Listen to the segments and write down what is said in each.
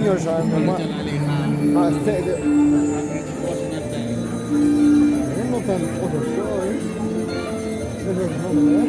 años ya, mi mamá. Ah, ¿en serio? No tan ojo yo, ¿eh? Eso es no, ¿verdad?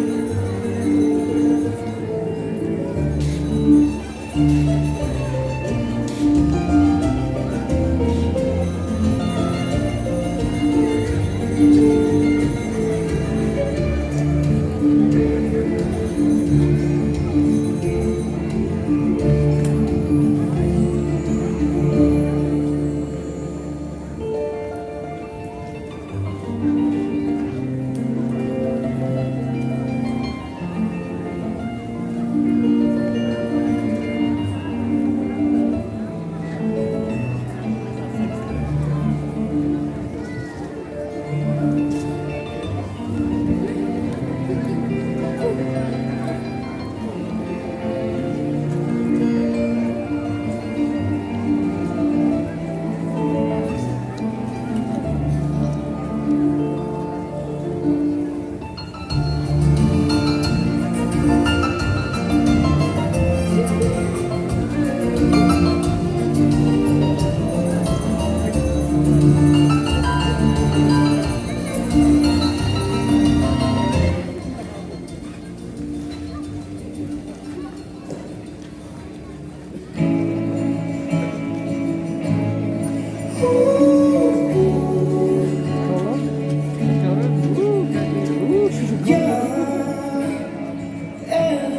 He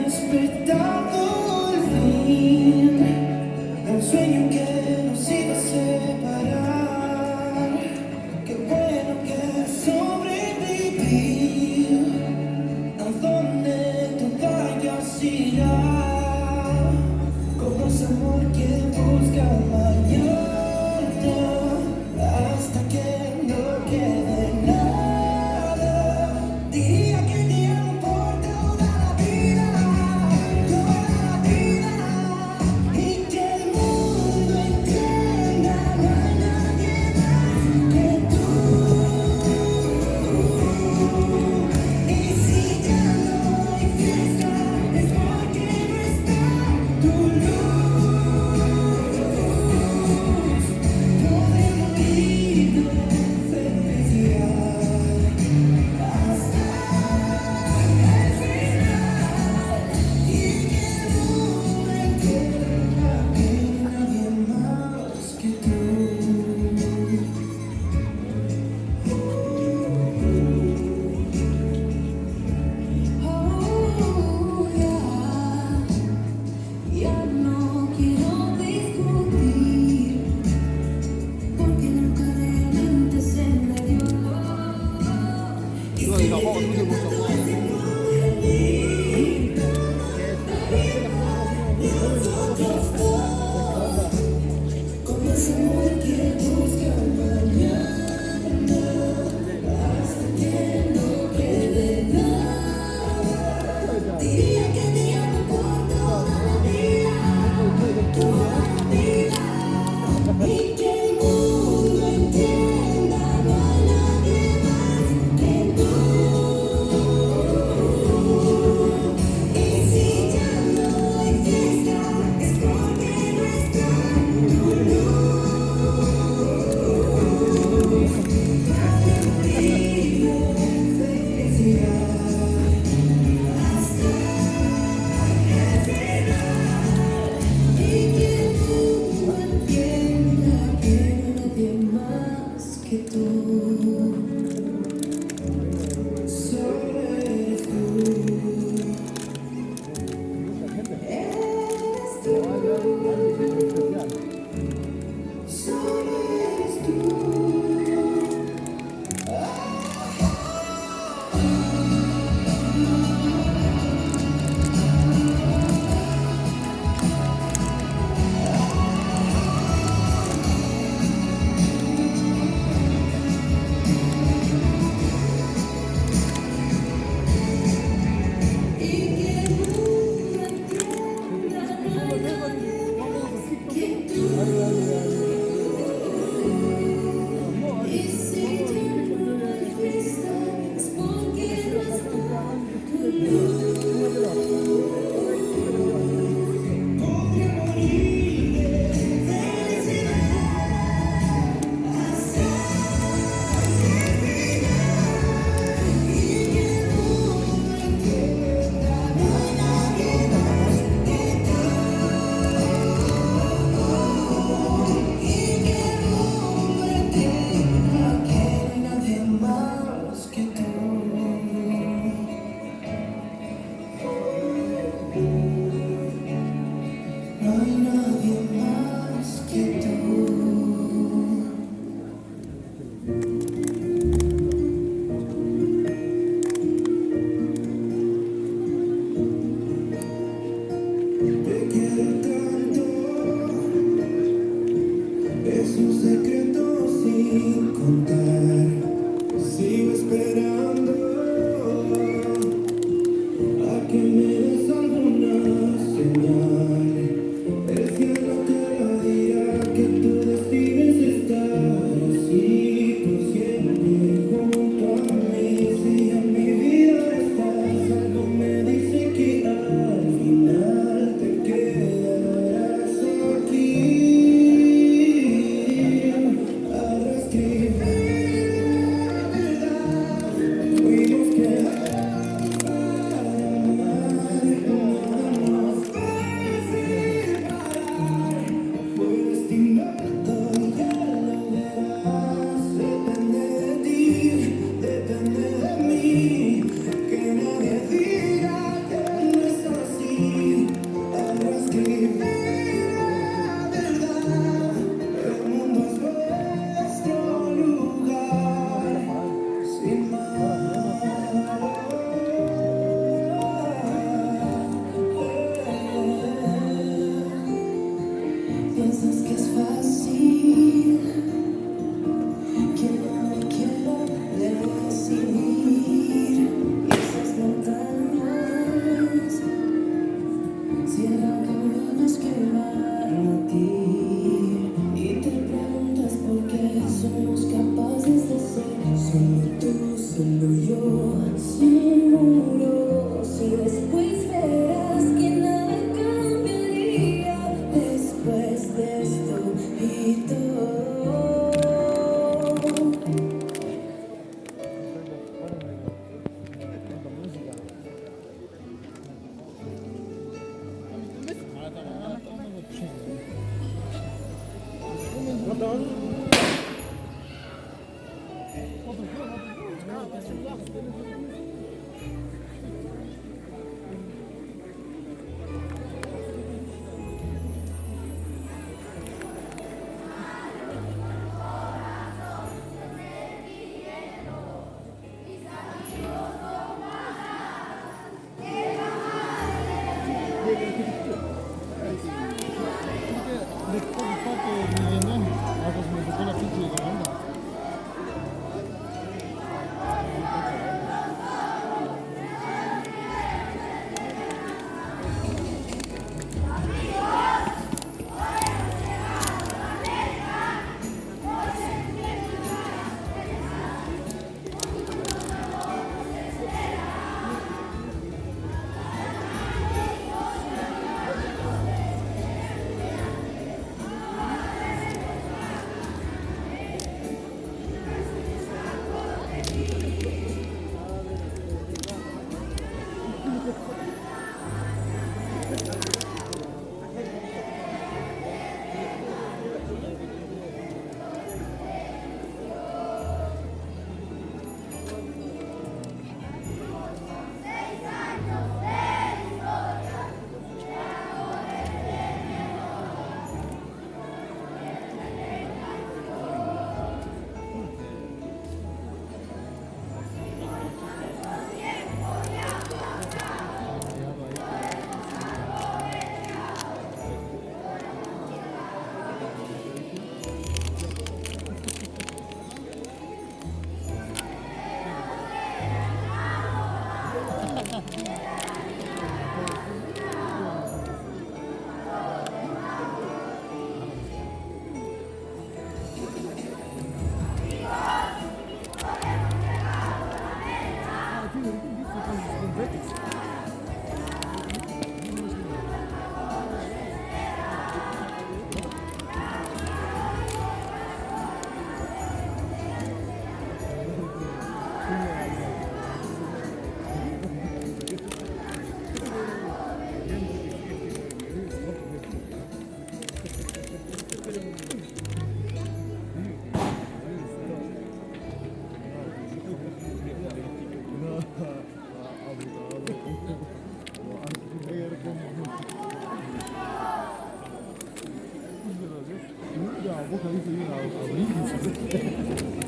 despertado al fin de un sueño que nos iba a separar. Qué bueno que sobreviví a donde tú vayas irá. Como ese amor que busca mañana hasta que no quede nada. Diría que te amo por toda la vida, y que el mundo entienda no hay nadie más que tú. Y si ya no hay fiesta es porque no está tu luz. Podemos vivir de felicidad hasta el final, y que el mundo entienda que nadie más que tú. Ya no quiero discutir, porque nunca de mente se me dio. Y No, sé digamos, que no sé mucho más. nosotros dos, como ese amor que busca mañana, hasta que no quede nada. Diría que te amo por toda la vida, y que el mundo entienda no hay nadie más que tú. Y si ya no hay fiesta es porque no está tu luz. 야, 뭐 거기서 이거 나오고